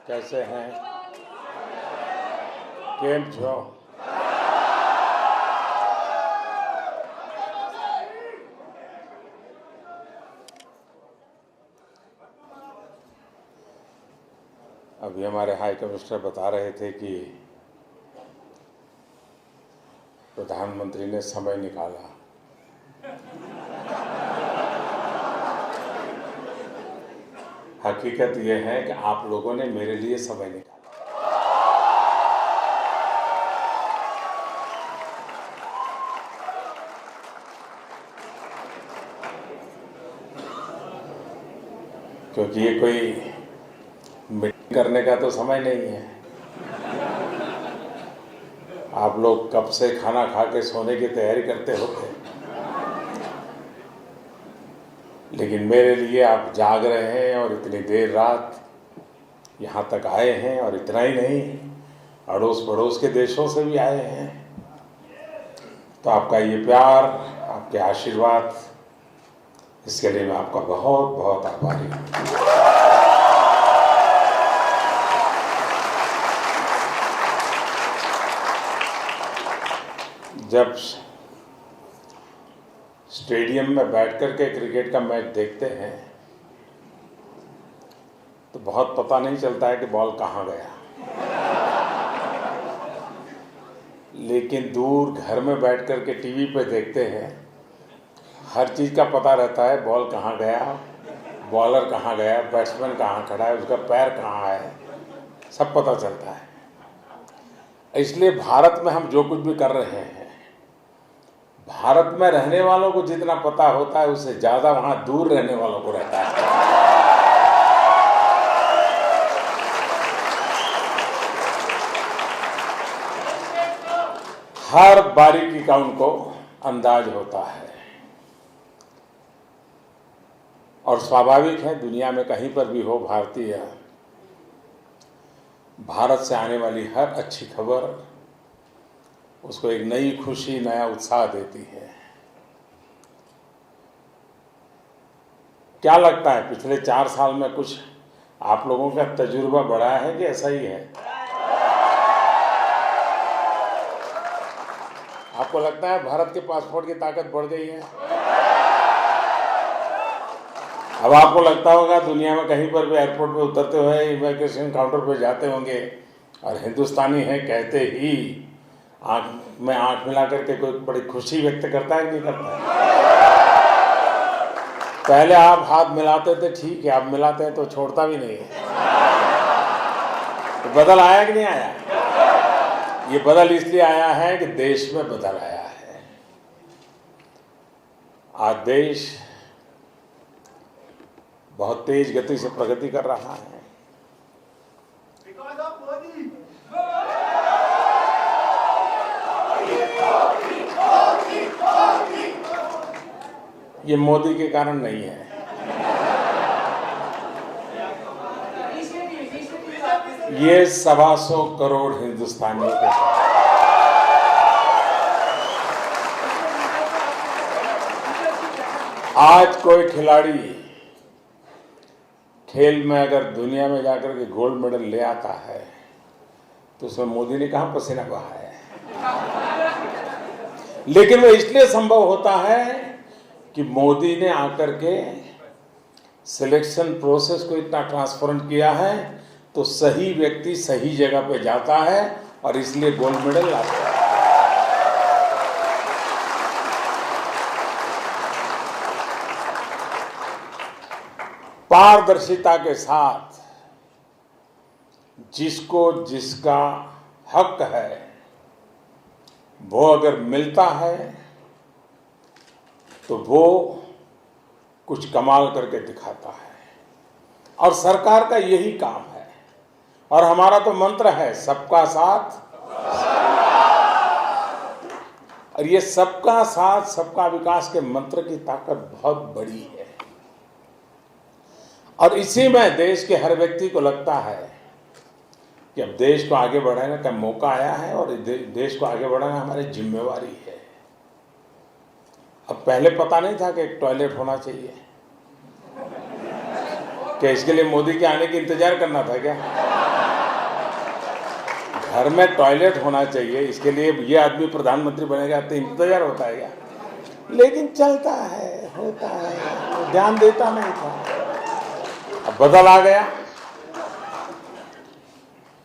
कैसे हैं? केम छो? अभी हमारे हाई कमिश्नर बता रहे थे कि प्रधानमंत्री ने समय निकाला। हकीकत यह है कि आप लोगों ने मेरे लिए समय निकाला। क्योंकि ये कोई मीटिंग करने का तो समय नहीं है। आप लोग कब से खाना खा के सोने की तैयारी करते होते, लेकिन मेरे लिए आप जाग रहे हैं और इतनी देर रात यहाँ तक आए हैं। और इतना ही नहीं, अड़ोस पड़ोस के देशों से भी आए हैं। तो आपका ये प्यार, आपके आशीर्वाद, इसके लिए मैं आपका बहुत बहुत आभारी हूँ। जब स्टेडियम में बैठकर के क्रिकेट का मैच देखते हैं तो बहुत पता नहीं चलता है कि बॉल कहाँ गया, लेकिन दूर घर में बैठकर के टीवी पे देखते हैं, हर चीज़ का पता रहता है। बॉल कहाँ गया, बॉलर कहाँ गया, बैट्समैन कहाँ खड़ा है, उसका पैर कहाँ है, सब पता चलता है। इसलिए भारत में हम जो कुछ भी कर रहे हैं, भारत में रहने वालों को जितना पता होता है उससे ज़्यादा वहाँ दूर रहने वालों को रहता है। हर बारीकी का उनको अंदाज होता है। और स्वाभाविक है, दुनिया में कहीं पर भी हो, भारतीय भारत से आने वाली हर अच्छी खबर उसको एक नई खुशी, नया उत्साह देती है। क्या लगता है, पिछले 4 साल में कुछ आप लोगों का तजुर्बा बढ़ा है कि ऐसा ही है? आपको लगता है भारत के पासपोर्ट की ताकत बढ़ गई है? अब आपको लगता होगा दुनिया में कहीं पर भी एयरपोर्ट पे उतरते हुए, इमिग्रेशन काउंटर पे जाते होंगे और हिंदुस्तानी है कहते ही आँख में आँख मिला करके कोई बड़ी खुशी व्यक्त करता है कि नहीं करता है? पहले आप हाथ मिलाते थे, ठीक है, आप मिलाते हैं तो छोड़ता भी नहीं है। तो बदल आया कि नहीं आया? ये बदल इसलिए आया है कि देश में बदल आया है। आज देश बहुत तेज गति से प्रगति कर रहा है। ये मोदी के कारण नहीं है, ये 125 करोड़ हिंदुस्तानियों के कारण। आज कोई खिलाड़ी खेल में अगर दुनिया में जाकर के गोल्ड मेडल ले आता है तो उसमें मोदी ने कहाँ पसीना बहाया है? लेकिन वो इसलिए संभव होता है कि मोदी ने आकर के सिलेक्शन प्रोसेस को इतना ट्रांसपेरेंट किया है, तो सही व्यक्ति सही जगह पे जाता है और इसलिए गोल्ड मेडल लाता है। पारदर्शिता के साथ जिसको जिसका हक है वो अगर मिलता है तो वो कुछ कमाल करके दिखाता है। और सरकार का यही काम है। और हमारा तो मंत्र है सबका साथ, और ये सबका साथ सबका विकास के मंत्र की ताकत बहुत बड़ी है। और इसी में देश के हर व्यक्ति को लगता है कि अब देश को आगे बढ़ाने का मौका आया है और देश को आगे बढ़ाना हमारी जिम्मेवारी है। अब पहले पता नहीं था कि एक टॉयलेट होना चाहिए, क्या इसके लिए मोदी के आने की इंतजार करना था क्या? घर में टॉयलेट होना चाहिए, इसके लिए ये आदमी प्रधानमंत्री बनेगा तो इंतजार होता है क्या? लेकिन चलता है, होता है, ध्यान देता नहीं था। अब बदल आ गया,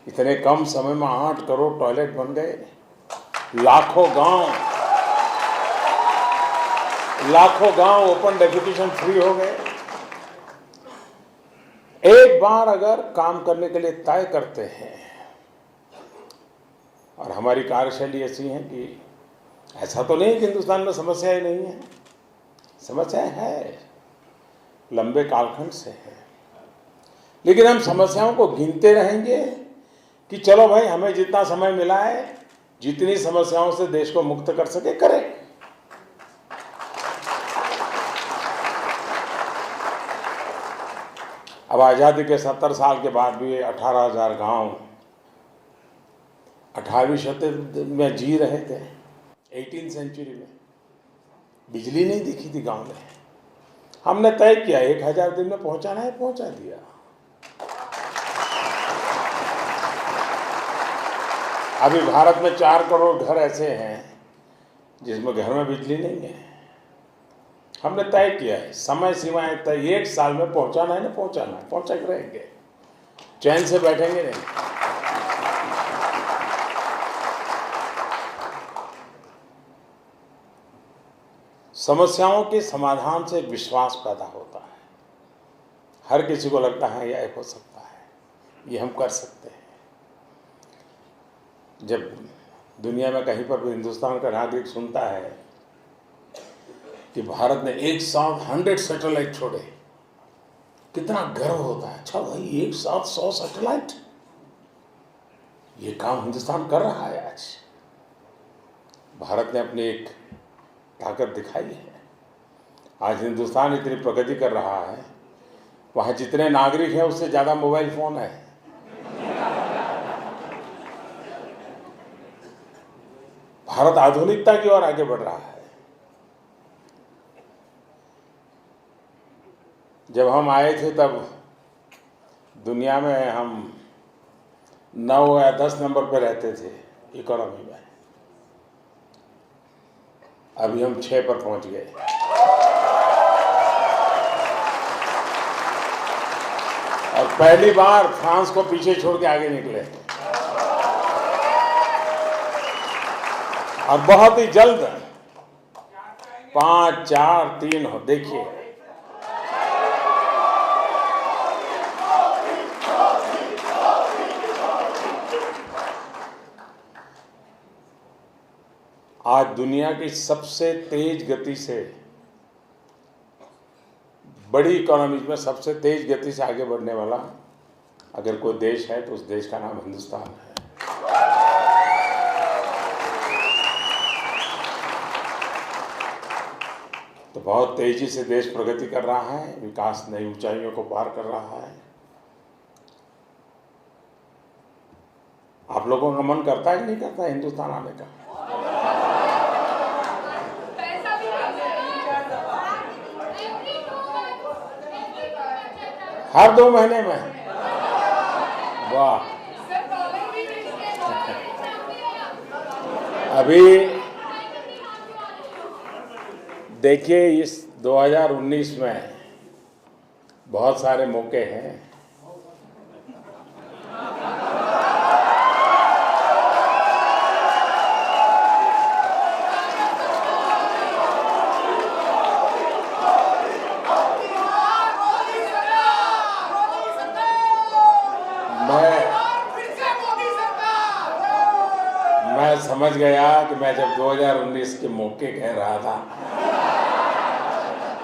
इतने कम समय में 8 करोड़ टॉयलेट बन गए, लाखों गांव ओपन डेफिकेशन फ्री हो गए। एक बार अगर काम करने के लिए तय करते हैं, और हमारी कार्यशैली ऐसी है कि ऐसा तो नहीं कि हिंदुस्तान में समस्याएं नहीं है, समस्याएं है, लंबे कालखंड से है, लेकिन हम समस्याओं को गिनते रहेंगे कि चलो भाई हमें जितना समय मिला है, जितनी समस्याओं से देश को मुक्त कर सके करें। अब आज़ादी के 70 साल के बाद भी 18,000 गांव 18वीं शताब्दी में जी रहे थे। 18th सेंचुरी में बिजली नहीं दिखी थी गांव में। हमने तय किया 1000 दिन में पहुंचाना है, पहुंचा दिया। अभी भारत में 4 करोड़ घर ऐसे हैं जिसमें घर में बिजली नहीं है। हमने तय किया है, समय सीमाएं तय, 1 साल में पहुंचाना है ना पहुंचाना है, पहुंचा के रहेंगे, चैन से बैठेंगे नहीं। समस्याओं के समाधान से विश्वास पैदा होता है। हर किसी को लगता है यह हो सकता है, ये हम कर सकते हैं। जब दुनिया में कहीं पर भी हिंदुस्तान का नागरिक सुनता है कि भारत ने एक साथ 100 सैटेलाइट छोड़े, कितना गर्व होता है। अच्छा भाई, एक साथ 100 सैटेलाइट, ये काम हिंदुस्तान कर रहा है। आज भारत ने अपनी एक ताकत दिखाई है। आज हिंदुस्तान इतनी प्रगति कर रहा है, वहाँ जितने नागरिक हैं उससे ज़्यादा मोबाइल फोन है। भारत आधुनिकता की ओर आगे बढ़ रहा है। जब हम आए थे तब दुनिया में हम 9 या 10 नंबर पर रहते थे इकोनॉमी में, अभी हम 6 पर पहुंच गए। और पहली बार फ्रांस को पीछे छोड़ के आगे निकले, और बहुत ही जल्द 5, 4, 3 हो। देखिए आज दुनिया की सबसे तेज गति से, बड़ी इकोनॉमी में सबसे तेज गति से आगे बढ़ने वाला अगर कोई देश है तो उस देश का नाम हिंदुस्तान है। तो बहुत तेजी से देश प्रगति कर रहा है, विकास नई ऊंचाइयों को पार कर रहा है। आप लोगों का मन करता है कि नहीं करता है हिंदुस्तान आने का? हर 2 महीने में? वाह। अभी देखिए, इस 2019 में बहुत सारे मौके हैं। मैं समझ गया कि मैं जब 2019 के मौके कह रहा था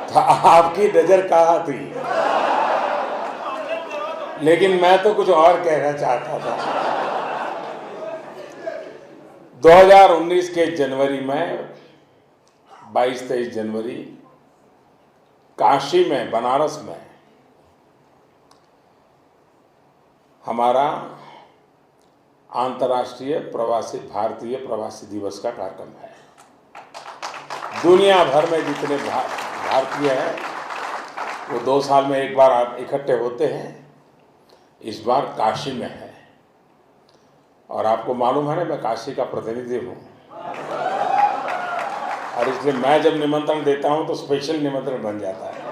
तो आपकी नजर कहाँ थी, लेकिन मैं तो कुछ और कहना चाहता था। 2019 के जनवरी में 22-23 जनवरी काशी में, बनारस में हमारा अंतर्राष्ट्रीय भारतीय प्रवासी दिवस का कार्यक्रम है। दुनिया भर में जितने भारतीय हैं वो 2 साल में एक बार इकट्ठे होते हैं। इस बार काशी में है। और आपको मालूम है ना, मैं काशी का प्रतिनिधि हूँ, और इसलिए मैं जब निमंत्रण देता हूँ तो स्पेशल निमंत्रण बन जाता है।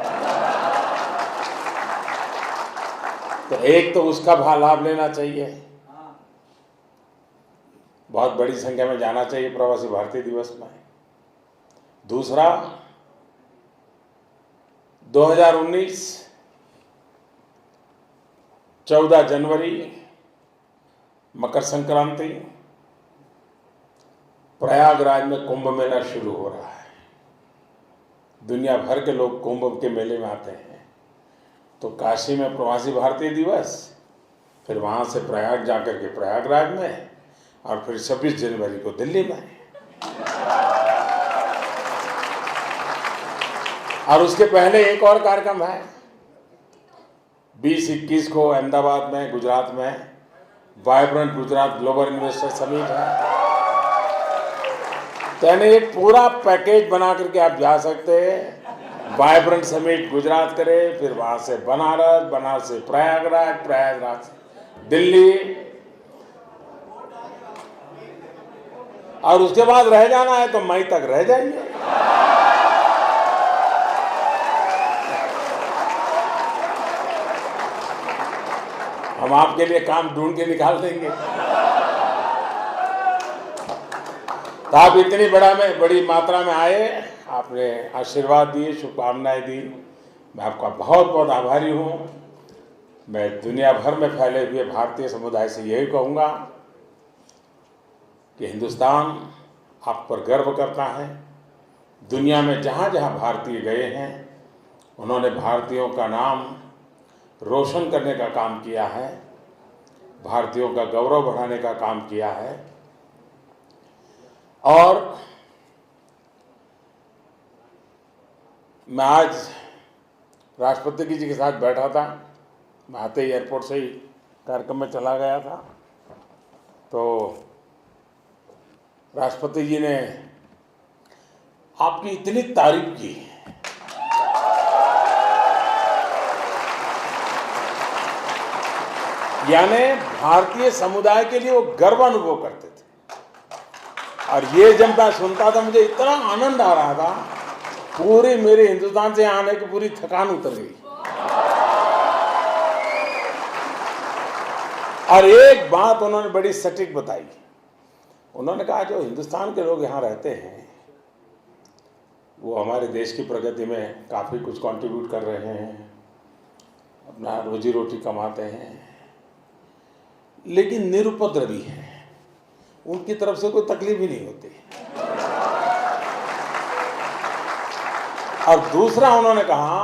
तो एक तो उसका लाभ लेना चाहिए, बहुत बड़ी संख्या में जाना चाहिए प्रवासी भारतीय दिवस में। दूसरा, 2019 14 जनवरी मकर संक्रांति, प्रयागराज में कुंभ मेला शुरू हो रहा है। दुनिया भर के लोग कुंभ के मेले में आते हैं। तो काशी में प्रवासी भारतीय दिवस, फिर वहाँ से प्रयाग जाकर के प्रयागराज में, और फिर 26 जनवरी को दिल्ली में, और उसके पहले एक और कार्यक्रम है 20-21 को अहमदाबाद में, गुजरात में vibrant Gujarat global investor summit है। तो यानी एक पूरा पैकेज बना करके आप जा सकते हैं। वाइब्रेंट समिट गुजरात करे, फिर वहां से बनारस, बनारस से प्रयागराज, प्रयागराज से दिल्ली, और उसके बाद रह जाना है तो मई तक रह जाइए। हम आपके लिए काम ढूंढ के निकाल देंगे। तो आप इतनी बड़ी मात्रा में आए, आपने आशीर्वाद दिए, शुभकामनाएं दी, मैं आपका बहुत बहुत आभारी हूँ। मैं दुनिया भर में फैले हुए भारतीय समुदाय से यही कहूँगा कि हिंदुस्तान आप पर गर्व करता है। दुनिया में जहाँ जहाँ भारतीय गए हैं, उन्होंने भारतीयों का नाम रोशन करने का काम किया है, भारतीयों का गौरव बढ़ाने का काम किया है। और मैं आज राष्ट्रपति जी के साथ बैठा था, मैं आते ही एयरपोर्ट से ही कार्यक्रम में चला गया था, तो राष्ट्रपति जी ने आपकी इतनी तारीफ की, यानी भारतीय समुदाय के लिए वो गर्व अनुभव करते थे। और ये जब मैं सुनता था, मुझे इतना आनंद आ रहा था, पूरी मेरे हिंदुस्तान से आने की पूरी थकान उतर गई। और एक बात उन्होंने बड़ी सटीक बताई, उन्होंने कहा जो हिंदुस्तान के लोग यहाँ रहते हैं वो हमारे देश की प्रगति में काफ़ी कुछ कंट्रीब्यूट कर रहे हैं, अपना रोजी रोटी कमाते हैं, लेकिन निरुपद्रवी हैं, उनकी तरफ से कोई तकलीफ ही नहीं होती। और दूसरा उन्होंने कहा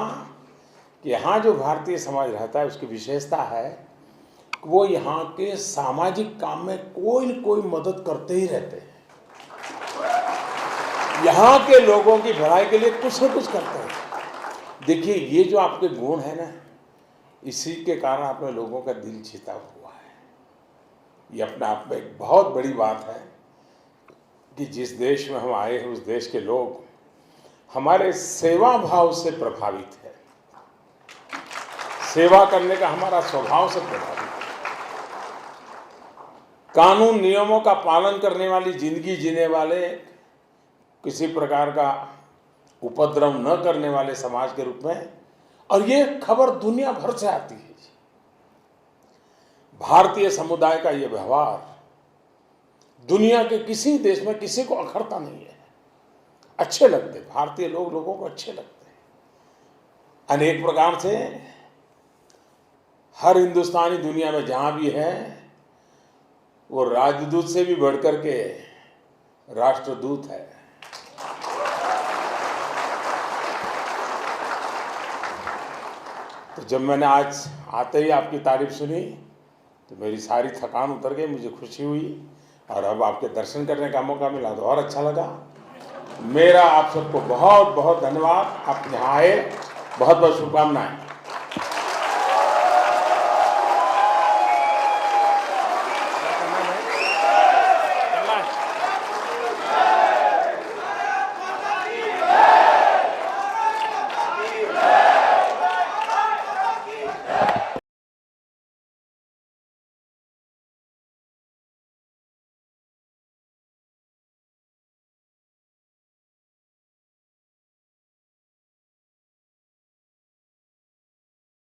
कि यहाँ जो भारतीय समाज रहता है उसकी विशेषता है कि वो यहाँ के सामाजिक काम में कोई न कोई मदद करते ही रहते हैं, यहाँ के लोगों की भलाई के लिए कुछ न कुछ करते हैं। देखिए, ये जो आपके गुण है ना, इसी के कारण आपने लोगों का दिल जीता हुआ है। ये अपने आप में एक बहुत बड़ी बात है कि जिस देश में हम आए हैं उस देश के लोग हमारे सेवा भाव से प्रभावित है, सेवा करने का हमारा स्वभाव से प्रभावित है। कानून नियमों का पालन करने वाली जिंदगी जीने वाले, किसी प्रकार का उपद्रव न करने वाले समाज के रूप में। और ये खबर दुनिया भर से आती है। भारतीय समुदाय का ये व्यवहार दुनिया के किसी देश में किसी को अखरता नहीं है, अच्छे लगते, भारतीय लोगों को अच्छे लगते हैं। अनेक प्रकार से हर हिंदुस्तानी दुनिया में जहां भी है वो राजदूत से भी बढ़कर के राष्ट्रदूत है। तो जब मैंने आज आते ही आपकी तारीफ सुनी तो मेरी सारी थकान उतर गई, मुझे खुशी हुई, और अब आपके दर्शन करने का मौका मिला तो और अच्छा लगा। मेरा आप सबको बहुत बहुत धन्यवाद, आप यहाँ आए, बहुत बहुत शुभकामनाएं।